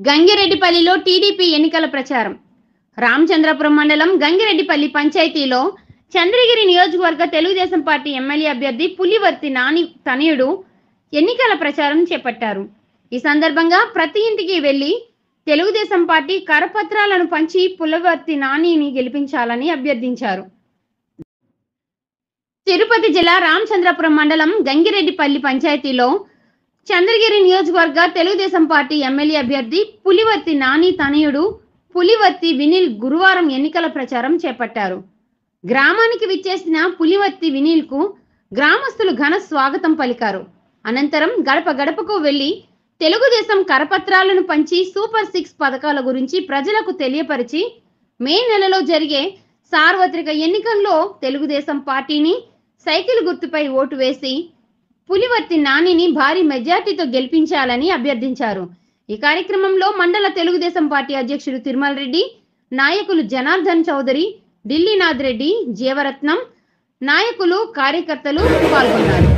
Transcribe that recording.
గంగిరెడ్డిపల్లిలో TDP ఎన్నికల ప్రచారం. రామచంద్రపురం మండలం గంగిరెడ్డిపల్లి పంచాయతీలో చంద్రగిరి నియోజకవర్గ తెలుగుదేశం పార్టీ ఎమ్మెల్యే అభ్యర్థి పులివర్తి నాని తనయుడు ఎన్నికల ప్రచారం చేపట్టారు. ఈ సందర్భంగా ప్రతి ఇంటికి వెళ్లి తెలుగుదేశం పార్టీ కరపత్రాలను పంచి పులివర్తి నానిని గెలిపించాలని అభ్యర్థించారు. తిరుపతి జిల్లా రామచంద్రపురం మండలం గంగిరెడ్డిపల్లి పంచాయతీలో చంద్రగిరి నియోజకవర్గ తెలుగుదేశం పార్టీ ఎమ్మెల్యే అభ్యర్థి పులివర్తి నాని తనయుడు పులివర్తి వినిల్ గురువారం ఎన్నికల ప్రచారం చేపట్టారు. గ్రామానికి విచ్చేసిన పులివర్తి వినిల్ కు గ్రామస్తులు ఘన స్వాగతం పలికారు. అనంతరం గడప గడపకు వెళ్లి తెలుగుదేశం కరపత్రాలను పంచి సూపర్ 6 పథకాల గురించి ప్రజలకు తెలియపరిచి మే నెలలో జరిగే సార్వత్రిక ఎన్నికల్లో తెలుగుదేశం పార్టీని సైకిల్ గుర్తుపై ఓటు వేసి పులివర్తి నానిని భారీ మెజార్టీతో గెలిపించాలని అభ్యర్థించారు. ఈ కార్యక్రమంలో మండల తెలుగుదేశం పార్టీ అధ్యక్షుడు తిరుమల రెడ్డి, నాయకులు జనార్దన్ చౌదరి, ఢిల్లీనాథ్ రెడ్డి, జీవరత్నం, నాయకులు, కార్యకర్తలు పాల్గొన్నారు.